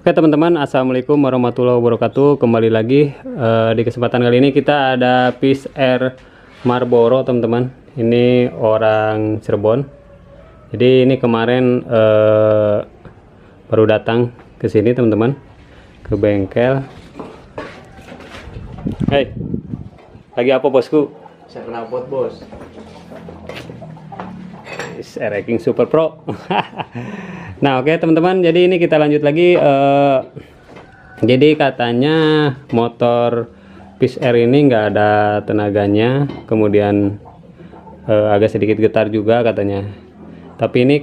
Oke teman-teman, assalamualaikum warahmatullahi wabarakatuh. Kembali lagi di kesempatan kali ini kita ada Fish Air Marlboro teman-teman. Ini orang Cirebon. Jadi ini kemarin baru datang ke sini teman-teman, ke bengkel. Hei, lagi apa bosku? Saya knalpot bos. Ranking Super Pro. Nah oke teman-teman, jadi ini kita lanjut lagi. Jadi katanya motor Fish Air ini nggak ada tenaganya, kemudian agak sedikit getar juga katanya. Tapi ini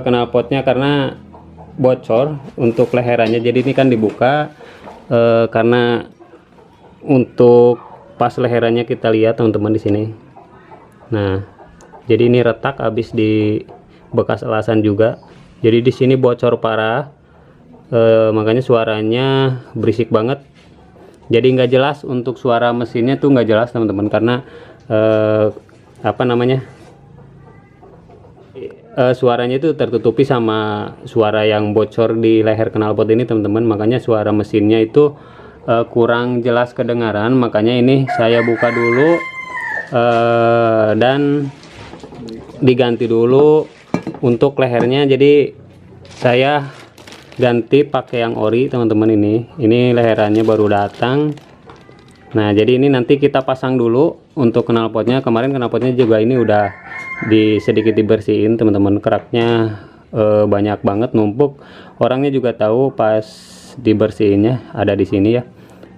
knalpotnya karena bocor untuk leherannya, jadi ini kan dibuka karena untuk pas leherannya kita lihat teman-teman di sini. Nah jadi ini retak habis di bekas elasan juga. Jadi di sini bocor parah, makanya suaranya berisik banget. Jadi nggak jelas untuk suara mesinnya tuh nggak jelas teman-teman, karena suaranya itu tertutupi sama suara yang bocor di leher knalpot ini teman-teman. Makanya suara mesinnya itu kurang jelas kedengaran. Makanya ini saya buka dulu dan diganti dulu untuk lehernya. Jadi saya ganti pakai yang ori teman-teman. Ini leherannya baru datang. Nah jadi ini nanti kita pasang dulu untuk knalpotnya. Kemarin knalpotnya juga ini udah sedikit dibersihin teman-teman. Keraknya banyak banget numpuk. Orangnya juga tahu pas dibersihinnya, ada di sini ya.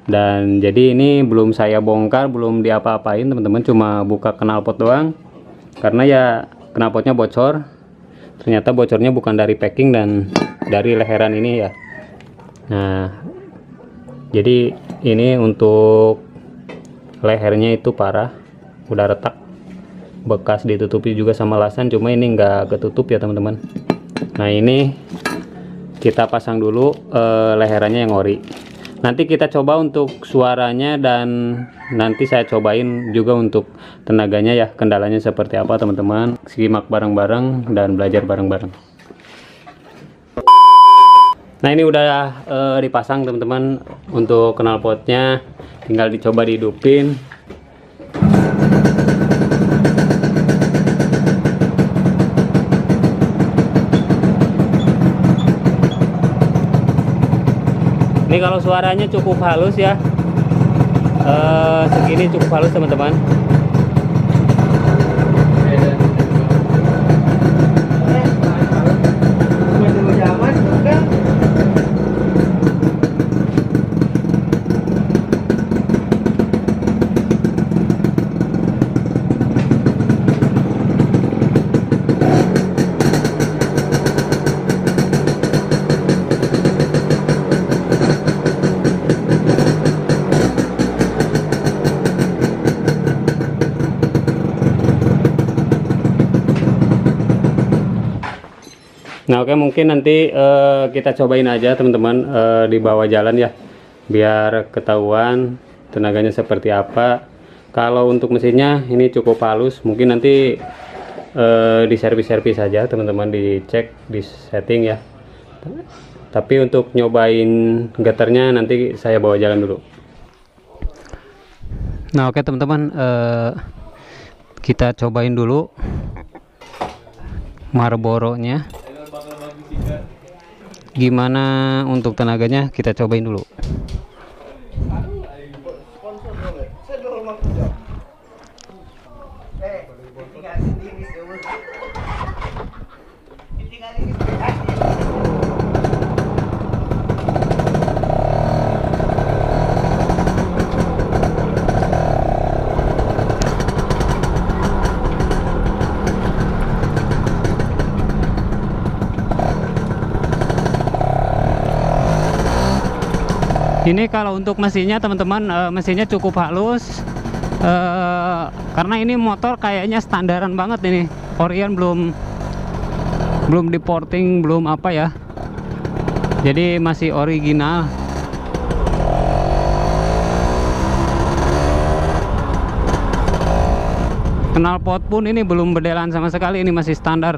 Dan jadi ini belum saya bongkar, belum diapa-apain teman-teman, cuma buka knalpot doang. Karena ya knalpotnya bocor, ternyata bocornya bukan dari packing dan dari leheran ini ya. Nah jadi ini untuk lehernya itu parah, udah retak, bekas ditutupi juga sama lasan, cuma ini nggak ketutup ya teman-teman. Nah ini kita pasang dulu leherannya yang ori. Nanti kita coba untuk suaranya dan nanti saya cobain juga untuk tenaganya ya, kendalanya seperti apa teman-teman. Simak bareng-bareng dan belajar bareng-bareng. Nah ini udah dipasang teman-teman untuk knalpotnya, tinggal dicoba dihidupin. Ini kalau suaranya cukup halus ya, segini cukup halus teman-teman. Nah oke, mungkin nanti kita cobain aja teman-teman di bawah jalan ya, biar ketahuan tenaganya seperti apa. Kalau untuk mesinnya ini cukup halus, mungkin nanti di servis-servis saja teman-teman, dicek, di setting ya. Tapi untuk nyobain getarnya nanti saya bawa jalan dulu. Nah oke teman-teman, kita cobain dulu Marlboro-nya. Gimana untuk tenaganya, kita cobain dulu. Ini kalau untuk mesinnya teman-teman, mesinnya cukup halus, karena ini motor kayaknya standaran banget ini. Orion belum diporting, belum apa ya, jadi masih original. Knalpot pun ini belum berdelan sama sekali, ini masih standar.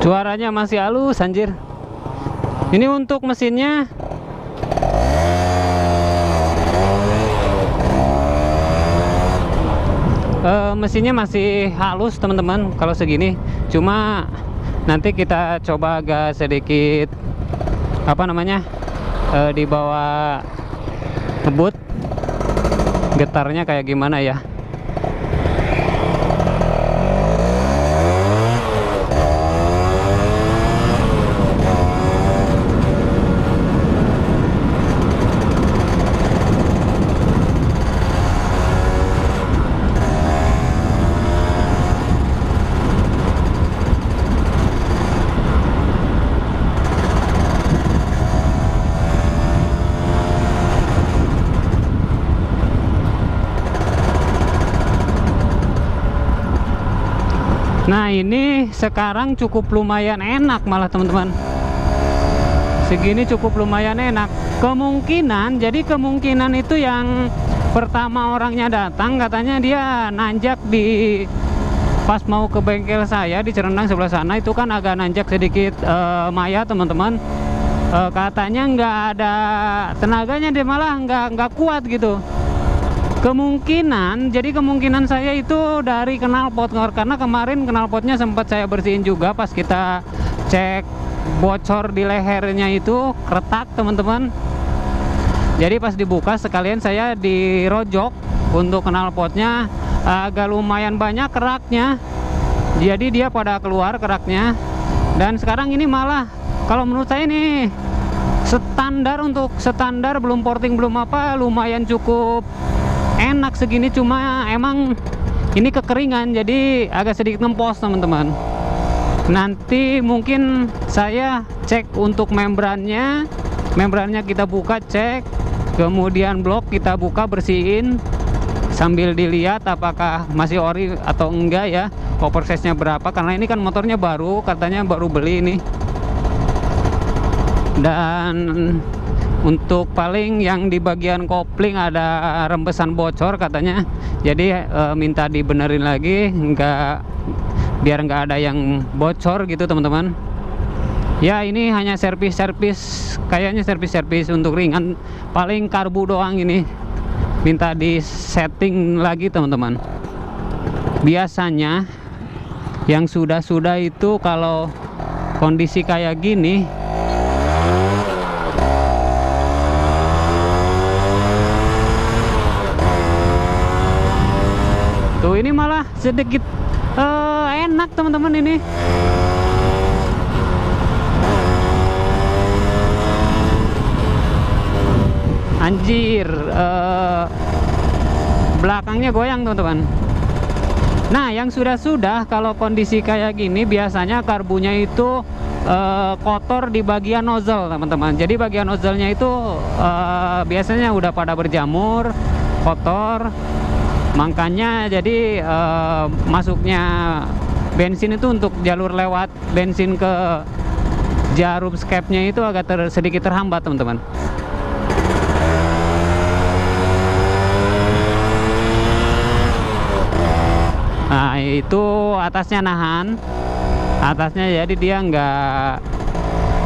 Suaranya masih halus anjir. Ini untuk mesinnya mesinnya masih halus teman-teman kalau segini. Cuma nanti kita coba agak sedikit apa namanya di bawah ngebut, getarnya kayak gimana ya. Nah ini sekarang cukup lumayan enak malah teman-teman. Segini cukup lumayan enak. Kemungkinan itu yang pertama orangnya datang katanya dia nanjak di pas mau ke bengkel saya di Cerendang sebelah sana, itu kan agak nanjak sedikit Maya teman-teman. Katanya nggak ada tenaganya, dia malah nggak kuat gitu. Kemungkinan saya itu dari knalpot, karena kemarin knalpotnya sempat saya bersihin juga pas kita cek bocor di lehernya itu retak teman-teman. Jadi pas dibuka sekalian saya dirojok untuk knalpotnya, agak lumayan banyak keraknya. Jadi dia pada keluar keraknya. Dan sekarang ini malah kalau menurut saya ini standar, untuk standar belum porting belum apa, lumayan cukup enak segini. Cuma emang ini kekeringan jadi agak sedikit ngempos teman-teman. Nanti mungkin saya cek untuk membrannya kita buka cek, kemudian blok kita buka bersihin sambil dilihat apakah masih ori atau enggak ya, power size-nya berapa, karena ini kan motornya baru, katanya baru beli ini. Dan untuk paling yang di bagian kopling ada rembesan bocor katanya, jadi minta dibenerin lagi, biar nggak ada yang bocor gitu teman-teman. Ya ini hanya servis kayaknya servis untuk ringan, paling karbu doang ini minta di setting lagi teman-teman. Biasanya yang sudah itu kalau kondisi kayak gini tuh, ini malah sedikit enak teman-teman ini. Anjir, belakangnya goyang teman-teman. Nah yang sudah kalau kondisi kayak gini biasanya karbunya itu kotor di bagian nozzle teman-teman. Jadi bagian nozzle-nya itu biasanya udah pada berjamur, kotor. Makanya jadi masuknya bensin itu untuk jalur lewat bensin ke jarum skepnya itu agak sedikit terhambat teman-teman. Nah itu atasnya nahan, jadi dia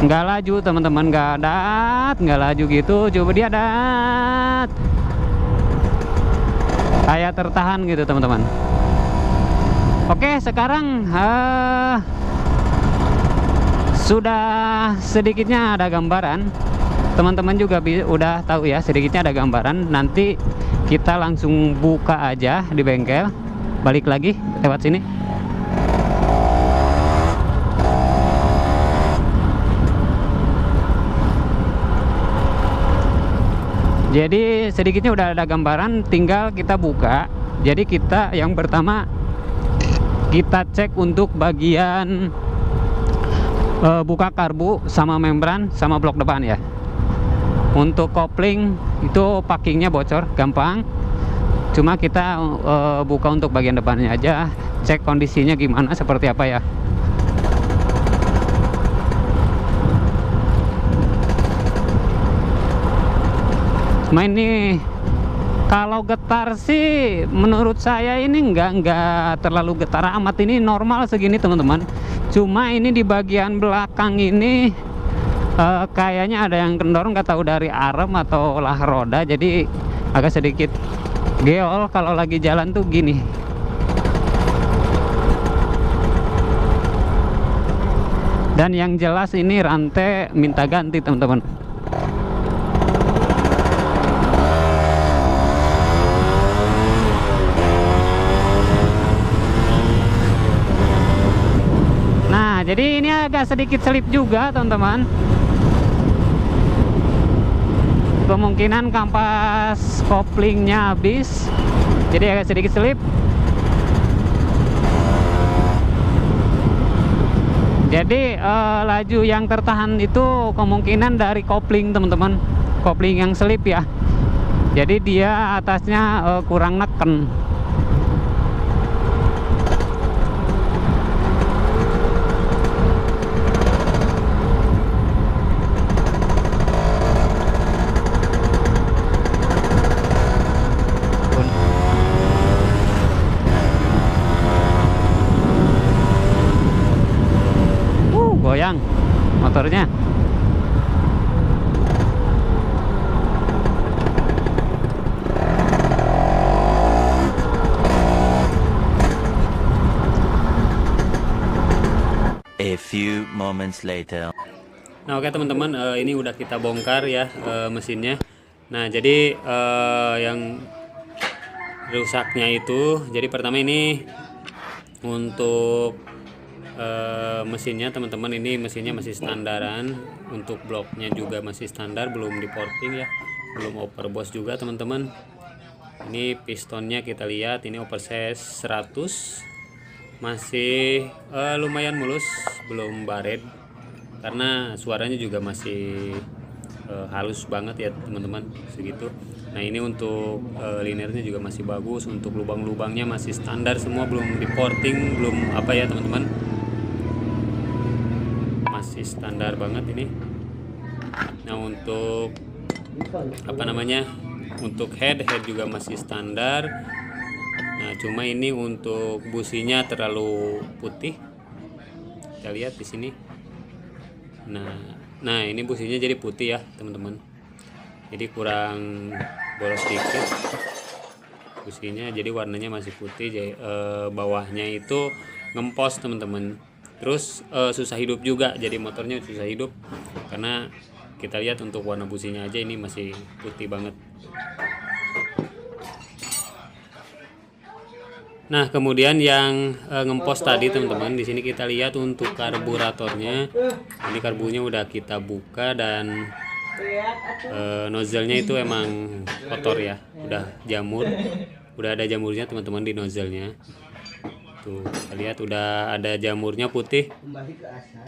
nggak laju teman-teman, nggak laju gitu. Coba dia dat kayak tertahan gitu teman-teman. Oke, sekarang sudah sedikitnya ada gambaran, teman-teman juga udah tahu ya, sedikitnya ada gambaran. Nanti kita langsung buka aja di bengkel, balik lagi lewat sini. Jadi sedikitnya udah ada gambaran, tinggal kita buka. Jadi kita yang pertama kita cek untuk bagian buka karbu sama membran sama blok depan ya. Untuk kopling itu packingnya bocor gampang, cuma kita buka untuk bagian depannya aja, cek kondisinya gimana, seperti apa ya. Ini kalau getar sih menurut saya ini enggak terlalu getar amat, ini normal segini teman-teman. Cuma ini di bagian belakang ini kayaknya ada yang kendor, nggak tahu dari arem atau olah roda, jadi agak sedikit geol kalau lagi jalan tuh gini. Dan yang jelas ini rantai minta ganti teman-teman. Nah, jadi ini agak sedikit selip juga teman-teman. Kemungkinan kampas koplingnya habis, jadi agak sedikit selip. Jadi laju yang tertahan itu kemungkinan dari kopling teman-teman, kopling yang selip ya. Jadi dia atasnya kurang neken. Goyang motornya. A few moments later. Nah, oke teman-teman, ini udah kita bongkar ya mesinnya. Nah, jadi yang rusaknya itu, jadi pertama ini untuk mesinnya teman-teman, ini mesinnya masih standaran, untuk bloknya juga masih standar, belum di porting ya, belum overboss juga teman-teman. Ini pistonnya kita lihat ini oversize 100, masih lumayan mulus, belum baret karena suaranya juga masih halus banget ya teman-teman, segitu. Nah, ini untuk linernya juga masih bagus, untuk lubang-lubangnya masih standar semua, belum di porting, belum apa ya teman-teman, masih standar banget ini. Nah, untuk apa namanya, untuk head juga masih standar. Nah, cuma ini untuk businya terlalu putih, kita lihat di sini. Nah ini businya jadi putih ya teman-teman, jadi kurang boros dikit businya, jadi warnanya masih putih. Jadi bawahnya itu ngempos teman-teman. Terus susah hidup juga, jadi motornya susah hidup karena kita lihat untuk warna businya aja ini masih putih banget. Nah, kemudian yang ngempos tadi teman-teman, di sini kita lihat untuk karburatornya. Ini karbunya udah kita buka dan nozzle-nya itu emang kotor ya, udah jamur, udah ada jamurnya teman-teman di nozzle-nya. Tuh, kita lihat udah ada jamurnya putih,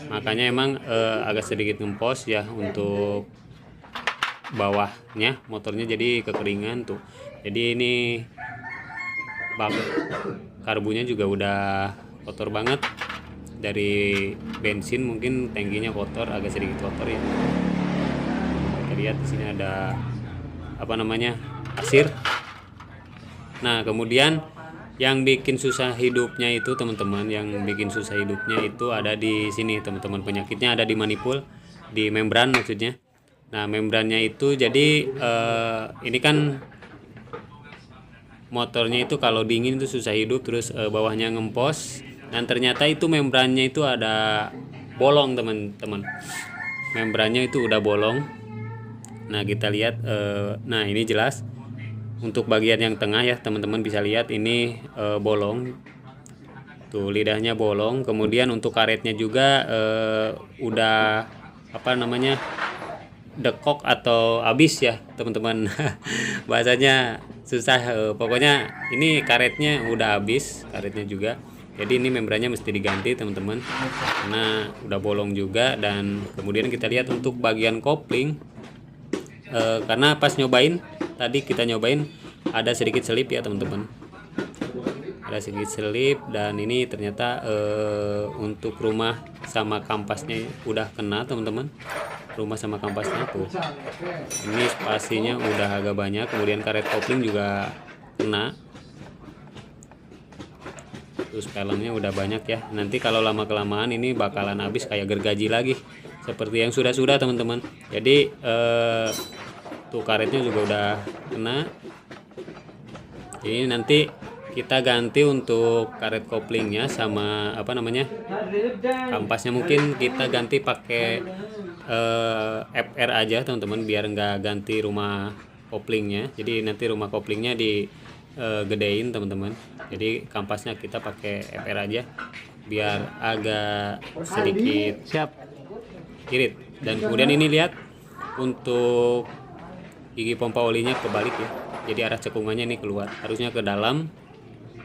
makanya emang agak sedikit ngempos ya untuk bawahnya motornya, jadi kekeringan tuh. Jadi ini bak karbunya juga udah kotor banget dari bensin, mungkin tangkinya kotor, agak sedikit kotor ya. Kita lihat di sini ada apa namanya, pasir. Nah, kemudian yang bikin susah hidupnya itu teman-teman, yang bikin susah hidupnya itu ada di sini teman-teman, penyakitnya ada di manipul, di membran maksudnya. Nah, membrannya itu jadi ini kan motornya itu kalau dingin itu susah hidup, terus bawahnya ngempos, dan ternyata itu membrannya itu ada bolong teman-teman, membrannya itu udah bolong. Nah, kita lihat nah ini jelas untuk bagian yang tengah ya teman-teman, bisa lihat ini bolong tuh, lidahnya bolong. Kemudian untuk karetnya juga udah apa namanya, dekok atau habis ya teman-teman. Bahasanya susah, pokoknya ini karetnya udah habis, karetnya juga. Jadi ini membrannya mesti diganti teman-teman karena udah bolong juga. Dan kemudian kita lihat untuk bagian kopling, karena pas nyobain tadi, kita nyobain ada sedikit selip ya teman-teman, ada sedikit selip. Dan ini ternyata untuk rumah sama kampasnya udah kena teman-teman, rumah sama kampasnya tuh, ini spasinya udah agak banyak. Kemudian karet kopling juga kena. Terus pelengnya udah banyak ya. Nanti kalau lama kelamaan ini bakalan habis kayak gergaji lagi. Seperti yang sudah teman-teman. Jadi tuh karetnya juga udah kena. Ini nanti kita ganti untuk karet koplingnya sama apa namanya, kampasnya mungkin kita ganti pakai FR aja teman-teman, biar nggak ganti rumah koplingnya. Jadi nanti rumah koplingnya di gedein teman-teman. Jadi kampasnya kita pakai FR aja biar agak sedikit irit. Dan kemudian ini lihat untuk gigi pompa olinya kebalik ya. Jadi arah cekungannya ini keluar, harusnya ke dalam.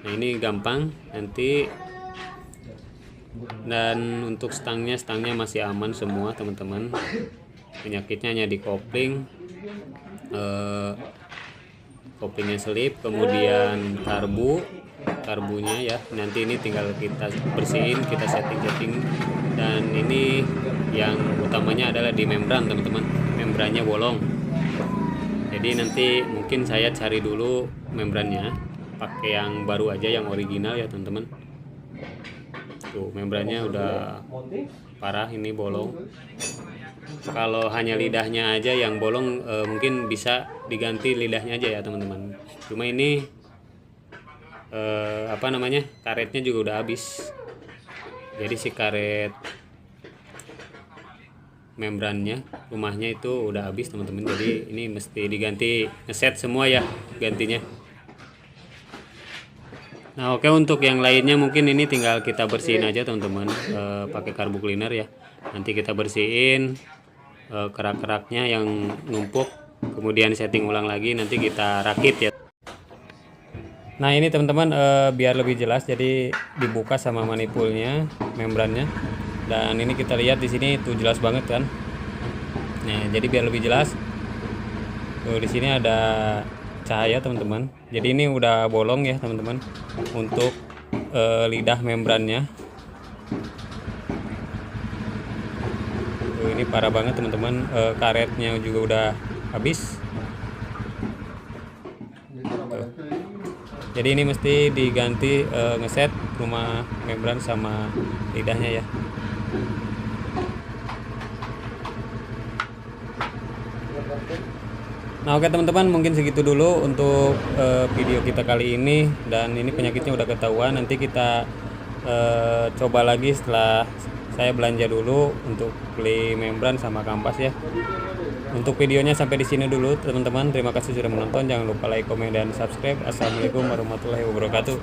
Nah ini gampang nanti. Dan untuk stangnya masih aman semua teman-teman. Penyakitnya hanya di kopling, koplingnya selip, kemudian karbunya ya. Nanti ini tinggal kita bersihin, kita setting. Dan ini yang utamanya adalah di membran teman-teman, membrannya bolong. Jadi nanti mungkin saya cari dulu membrannya, pakai yang baru aja, yang original ya teman-teman. Tuh membrannya udah parah, ini bolong. Kalau hanya lidahnya aja yang bolong, mungkin bisa diganti lidahnya aja ya teman-teman. Cuma ini apa namanya, karetnya juga udah habis. Jadi si karet membrannya rumahnya itu udah habis teman-teman. Jadi ini mesti diganti, ngeset semua ya gantinya. Nah oke, untuk yang lainnya mungkin ini tinggal kita bersihin aja teman-teman, pakai karbu cleaner ya. Nanti kita bersihin kerak-keraknya yang numpuk, kemudian setting ulang lagi, nanti kita rakit ya. Nah ini teman-teman, biar lebih jelas, jadi dibuka sama manifoldnya, membrannya. Dan ini kita lihat di sini tuh jelas banget kan. Nah jadi biar lebih jelas, tuh di sini ada cahaya teman-teman. Jadi ini udah bolong ya teman-teman untuk lidah membrannya. Tuh, ini parah banget teman-teman, karetnya juga udah habis. Tuh. Jadi ini mesti diganti, ngeset rumah membran sama lidahnya ya. Nah oke teman-teman, mungkin segitu dulu untuk video kita kali ini. Dan ini penyakitnya udah ketahuan. Nanti kita coba lagi setelah saya belanja dulu untuk beli membran sama kampas ya. Untuk videonya sampai di sini dulu teman-teman. Terima kasih sudah menonton. Jangan lupa like, komen, dan subscribe. Assalamualaikum warahmatullahi wabarakatuh.